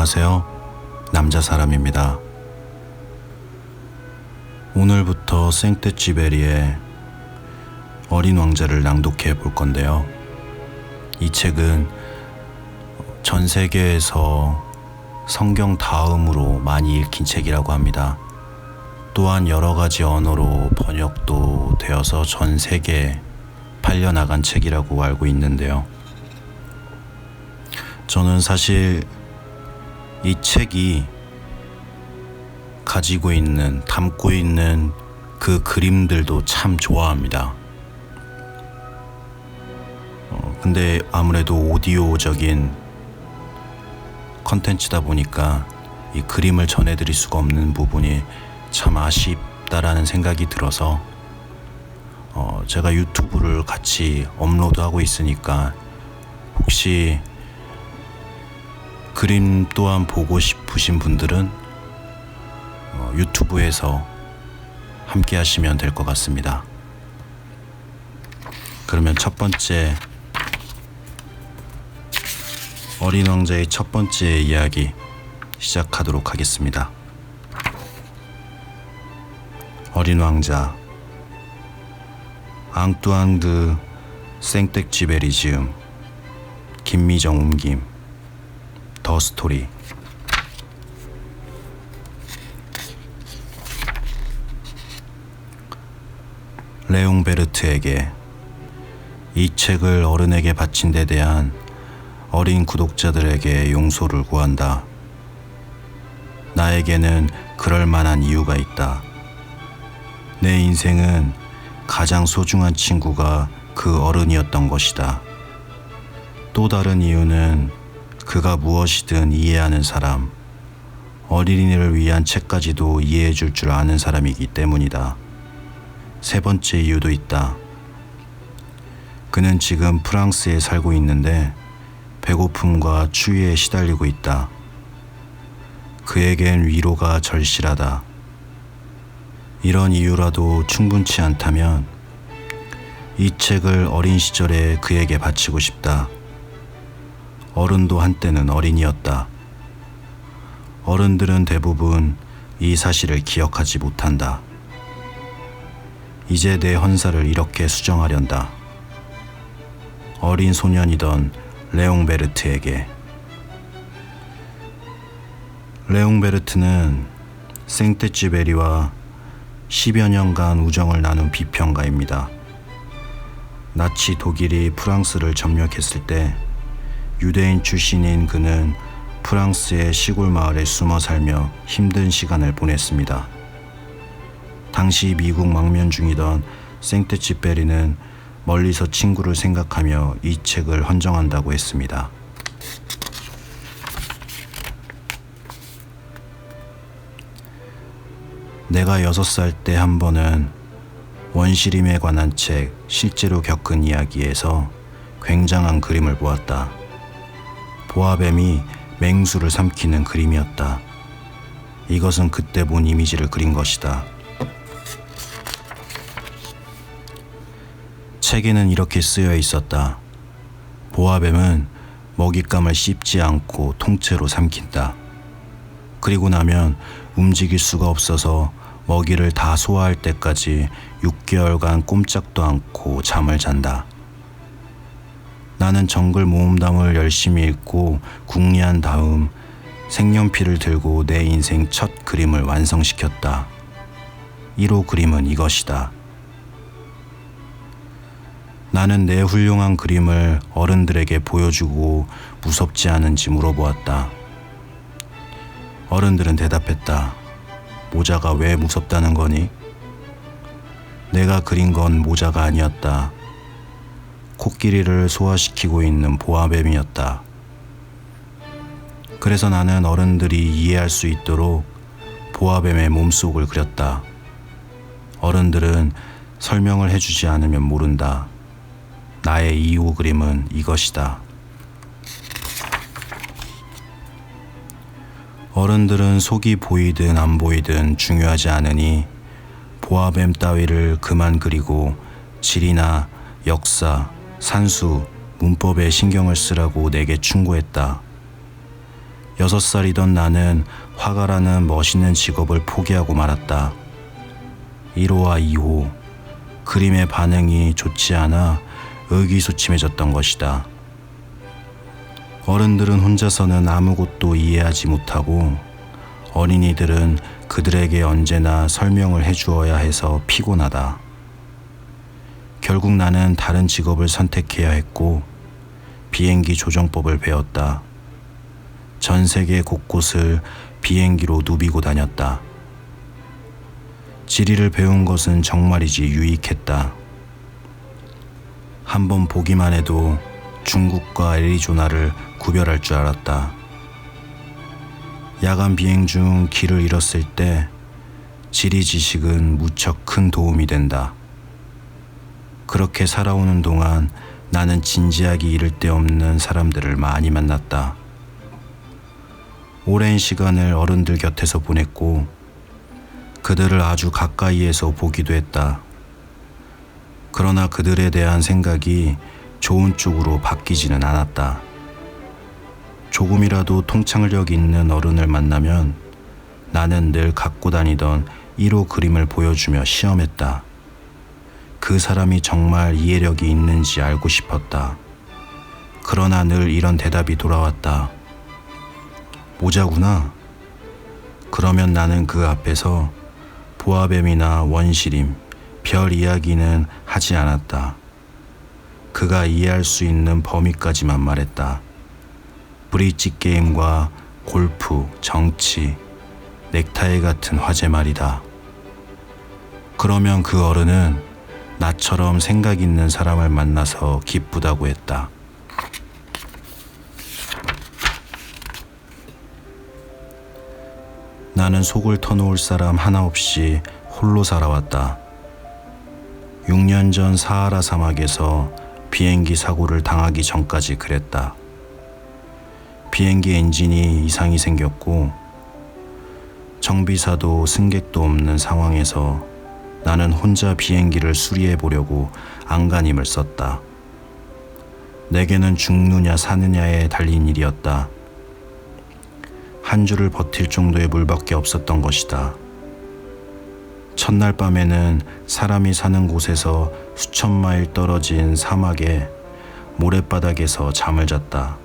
안녕하세요. 남자사람입니다. 오늘부터 생떼쥐베리의 어린 왕자를 낭독해 볼 건데요. 이 책은 전 세계에서 성경 다음으로 많이 읽힌 책이라고 합니다. 또한 여러 가지 언어로 번역도 되어서 전 세계에 팔려나간 책이라고 알고 있는데요. 저는 사실 이 책이 가지고 있는, 담고 있는 그 그림들도 참 좋아합니다. 근데 아무래도 오디오적인 컨텐츠다 보니까 이 그림을 전해드릴 수가 없는 부분이 참 아쉽다라는 생각이 들어서 제가 유튜브를 같이 업로드하고 있으니까 혹시 그림 또한 보고 싶으신 분들은 유튜브에서 함께 하시면 될 것 같습니다. 그러면 첫 번째 어린 왕자의 첫 번째 이야기 시작하도록 하겠습니다. 어린 왕자 앙뚜앙 드 생떼쥐베리 김미정 옮김 더 스토리. 레옹 베르트에게 이 책을 어른에게 바친 데 대한 어린 구독자들에게 용서를 구한다. 나에게는 그럴 만한 이유가 있다. 내 인생은 가장 소중한 친구가 그 어른이었던 것이다. 또 다른 이유는 그가 무엇이든 이해하는 사람, 어린이를 위한 책까지도 이해해 줄 줄 아는 사람이기 때문이다. 세 번째 이유도 있다. 그는 지금 프랑스에 살고 있는데 배고픔과 추위에 시달리고 있다. 그에겐 위로가 절실하다. 이런 이유라도 충분치 않다면 이 책을 어린 시절에 그에게 바치고 싶다. 어른도 한때는 어린이였다. 어른들은 대부분 이 사실을 기억하지 못한다. 이제 내 헌사를 이렇게 수정하련다. 어린 소년이던 레옹 베르트에게. 레옹 베르트는 생떼쥐베리와 10여 년간 우정을 나눈 비평가입니다. 나치 독일이 프랑스를 점령했을 때 유대인 출신인 그는 프랑스의 시골 마을에 숨어 살며 힘든 시간을 보냈습니다. 당시 미국 망면 중이던 생떼쥐베리는 멀리서 친구를 생각하며 이 책을 헌정한다고 했습니다. 내가 6살 때 한 번은 원시림에 관한 책 실제로 겪은 이야기에서 굉장한 그림을 보았다. 보아뱀이 맹수를 삼키는 그림이었다. 이것은 그때 본 이미지를 그린 것이다. 책에는 이렇게 쓰여 있었다. 보아뱀은 먹잇감을 씹지 않고 통째로 삼킨다. 그리고 나면 움직일 수가 없어서 먹이를 다 소화할 때까지 6개월간 꼼짝도 않고 잠을 잔다. 나는 정글 모험담을 열심히 읽고 궁리한 다음 색연필을 들고 내 인생 첫 그림을 완성시켰다. 1호 그림은 이것이다. 나는 내 훌륭한 그림을 어른들에게 보여주고 무섭지 않은지 물어보았다. 어른들은 대답했다. 모자가 왜 무섭다는 거니? 내가 그린 건 모자가 아니었다. 코끼리를 소화시키고 있는 보아뱀이었다. 그래서 나는 어른들이 이해할 수 있도록 보아뱀의 몸속을 그렸다. 어른들은 설명을 해주지 않으면 모른다. 나의 2호 그림은 이것이다. 어른들은 속이 보이든 안 보이든 중요하지 않으니 보아뱀 따위를 그만 그리고 지리나 역사, 산수, 문법에 신경을 쓰라고 내게 충고했다. 6살이던 나는 화가라는 멋있는 직업을 포기하고 말았다. 1호와 2호, 그림의 반응이 좋지 않아 의기소침해졌던 것이다. 어른들은 혼자서는 아무것도 이해하지 못하고 어린이들은 그들에게 언제나 설명을 해주어야 해서 피곤하다. 결국 나는 다른 직업을 선택해야 했고 비행기 조종법을 배웠다. 전 세계 곳곳을 비행기로 누비고 다녔다. 지리를 배운 것은 정말이지 유익했다. 한번 보기만 해도 중국과 애리조나를 구별할 줄 알았다. 야간 비행 중 길을 잃었을 때 지리 지식은 무척 큰 도움이 된다. 그렇게 살아오는 동안 나는 진지하게 잃을 데 없는 사람들을 많이 만났다. 오랜 시간을 어른들 곁에서 보냈고 그들을 아주 가까이에서 보기도 했다. 그러나 그들에 대한 생각이 좋은 쪽으로 바뀌지는 않았다. 조금이라도 통찰력 있는 어른을 만나면 나는 늘 갖고 다니던 1호 그림을 보여주며 시험했다. 그 사람이 정말 이해력이 있는지 알고 싶었다. 그러나 늘 이런 대답이 돌아왔다. 모자구나. 그러면 나는 그 앞에서 보아뱀이나 원시림, 별 이야기는 하지 않았다. 그가 이해할 수 있는 범위까지만 말했다. 브릿지 게임과 골프, 정치, 넥타이 같은 화제 말이다. 그러면 그 어른은 나처럼 생각 있는 사람을 만나서 기쁘다고 했다. 나는 속을 터놓을 사람 하나 없이 홀로 살아왔다. 6년 전 사하라 사막에서 비행기 사고를 당하기 전까지 그랬다. 비행기 엔진이 이상이 생겼고 정비사도 승객도 없는 상황에서 나는 혼자 비행기를 수리해 보려고 안간힘을 썼다. 내게는 죽느냐 사느냐에 달린 일이었다. 한 주를 버틸 정도의 물밖에 없었던 것이다. 첫날 밤에는 사람이 사는 곳에서 수천 마일 떨어진 사막의 모랫바닥에서 잠을 잤다.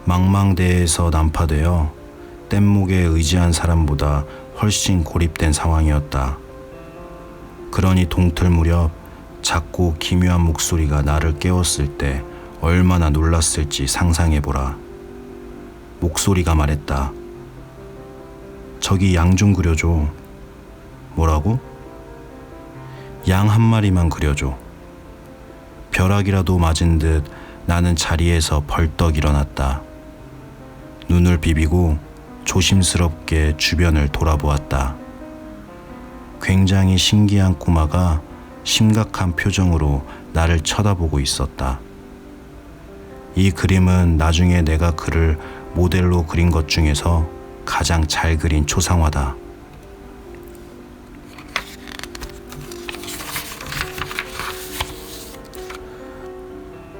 망망대해에서 난파되어 뗏목에 의지한 사람보다 훨씬 고립된 상황이었다. 그러니 동틀 무렵 작고 기묘한 목소리가 나를 깨웠을 때 얼마나 놀랐을지 상상해보라. 목소리가 말했다. 저기 양 좀 그려줘. 뭐라고? 양 한 마리만 그려줘. 벼락이라도 맞은 듯 나는 자리에서 벌떡 일어났다. 눈을 비비고 조심스럽게 주변을 돌아보았다. 굉장히 신기한 꼬마가 심각한 표정으로 나를 쳐다보고 있었다. 이 그림은 나중에 내가 그를 모델로 그린 것 중에서 가장 잘 그린 초상화다.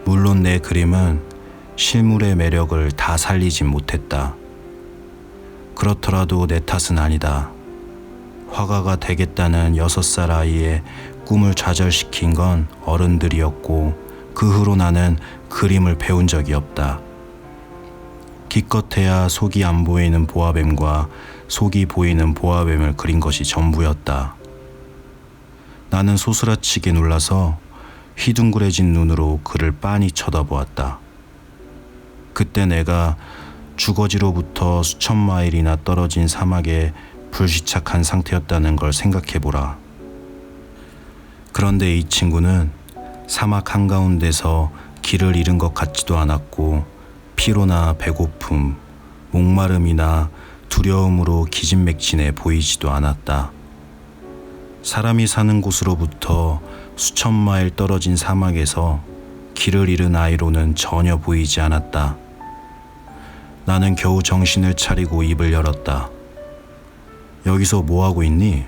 물론 내 그림은 실물의 매력을 다 살리진 못했다. 그렇더라도 내 탓은 아니다. 화가가 되겠다는 6살 아이의 꿈을 좌절시킨 건 어른들이었고 그 후로 나는 그림을 배운 적이 없다. 기껏해야 속이 안 보이는 보아뱀과 속이 보이는 보아뱀을 그린 것이 전부였다. 나는 소스라치게 놀라서 휘둥그레진 눈으로 그를 빤히 쳐다보았다. 그때 내가 주거지로부터 수천 마일이나 떨어진 사막에 불시착한 상태였다는 걸 생각해보라. 그런데 이 친구는 사막 한가운데서 길을 잃은 것 같지도 않았고 피로나 배고픔, 목마름이나 두려움으로 기진맥진해 보이지도 않았다. 사람이 사는 곳으로부터 수천 마일 떨어진 사막에서 길을 잃은 아이로는 전혀 보이지 않았다. 나는 겨우 정신을 차리고 입을 열었다. 여기서 뭐하고 있니?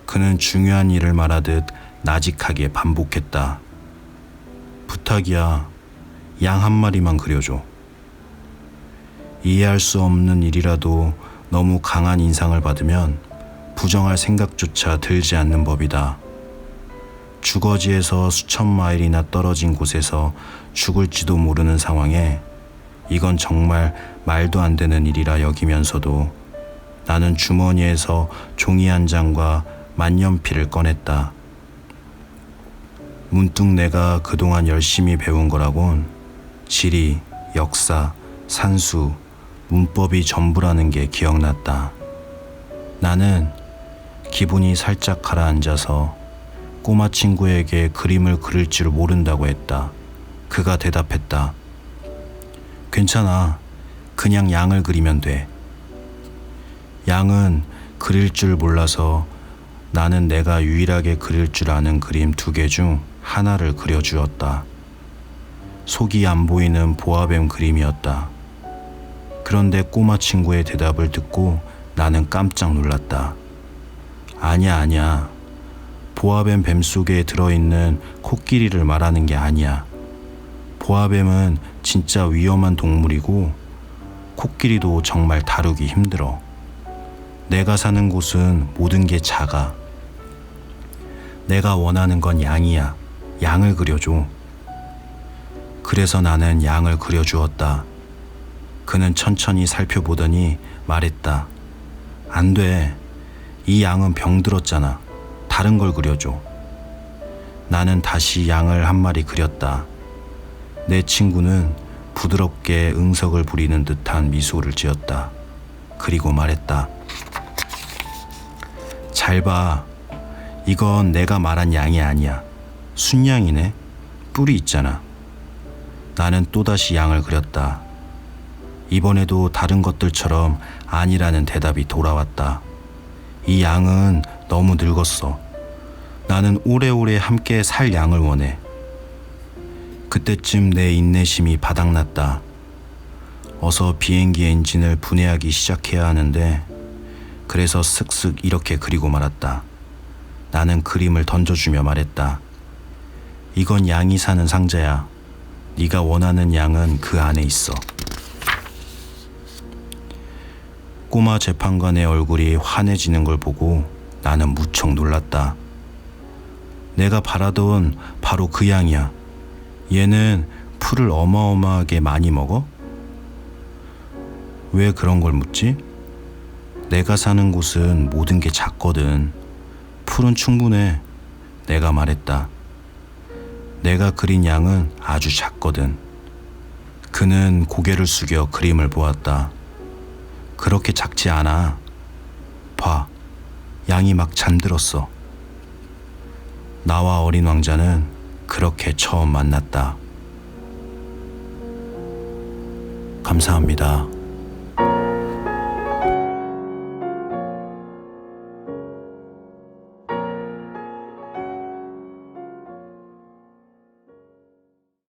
그는 중요한 일을 말하듯 나직하게 반복했다. 부탁이야. 양 한 마리만 그려줘. 이해할 수 없는 일이라도 너무 강한 인상을 받으면 부정할 생각조차 들지 않는 법이다. 주거지에서 수천 마일이나 떨어진 곳에서 죽을지도 모르는 상황에 이건 정말 말도 안 되는 일이라 여기면서도 나는 주머니에서 종이 한 장과 만년필을 꺼냈다. 문득 내가 그동안 열심히 배운 거라곤 지리, 역사, 산수, 문법이 전부라는 게 기억났다. 나는 기분이 살짝 가라앉아서 꼬마 친구에게 그림을 그릴 줄 모른다고 했다. 그가 대답했다. 괜찮아. 그냥 양을 그리면 돼. 양은 그릴 줄 몰라서 나는 내가 유일하게 그릴 줄 아는 그림 2개 중 하나를 그려주었다. 속이 안 보이는 보아뱀 그림이었다. 그런데 꼬마 친구의 대답을 듣고 나는 깜짝 놀랐다. 아니야. 보아뱀 뱀속에 들어있는 코끼리를 말하는 게 아니야. 보아뱀은 진짜 위험한 동물이고 코끼리도 정말 다루기 힘들어. 내가 사는 곳은 모든 게 작아. 내가 원하는 건 양이야. 양을 그려줘. 그래서 나는 양을 그려주었다. 그는 천천히 살펴보더니 말했다. 안 돼. 이 양은 병들었잖아. 다른 걸 그려줘. 나는 다시 양을 한 마리 그렸다. 내 친구는 부드럽게 응석을 부리는 듯한 미소를 지었다. 그리고 말했다. 잘 봐. 이건 내가 말한 양이 아니야. 순양이네. 뿔이 있잖아. 나는 또다시 양을 그렸다. 이번에도 다른 것들처럼 아니라는 대답이 돌아왔다. 이 양은 너무 늙었어. 나는 오래오래 함께 살 양을 원해. 그때쯤 내 인내심이 바닥났다. 어서 비행기 엔진을 분해하기 시작해야 하는데 그래서 쓱쓱 이렇게 그리고 말았다. 나는 그림을 던져주며 말했다. 이건 양이 사는 상자야. 네가 원하는 양은 그 안에 있어. 꼬마 재판관의 얼굴이 환해지는 걸 보고 나는 무척 놀랐다. 내가 바라던 바로 그 양이야. 얘는 풀을 어마어마하게 많이 먹어? 왜 그런 걸 묻지? 내가 사는 곳은 모든 게 작거든. 풀은 충분해. 내가 말했다. 내가 그린 양은 아주 작거든. 그는 고개를 숙여 그림을 보았다. 그렇게 작지 않아. 봐. 양이 막 잠들었어. 나와 어린 왕자는 그렇게 처음 만났다. 감사합니다.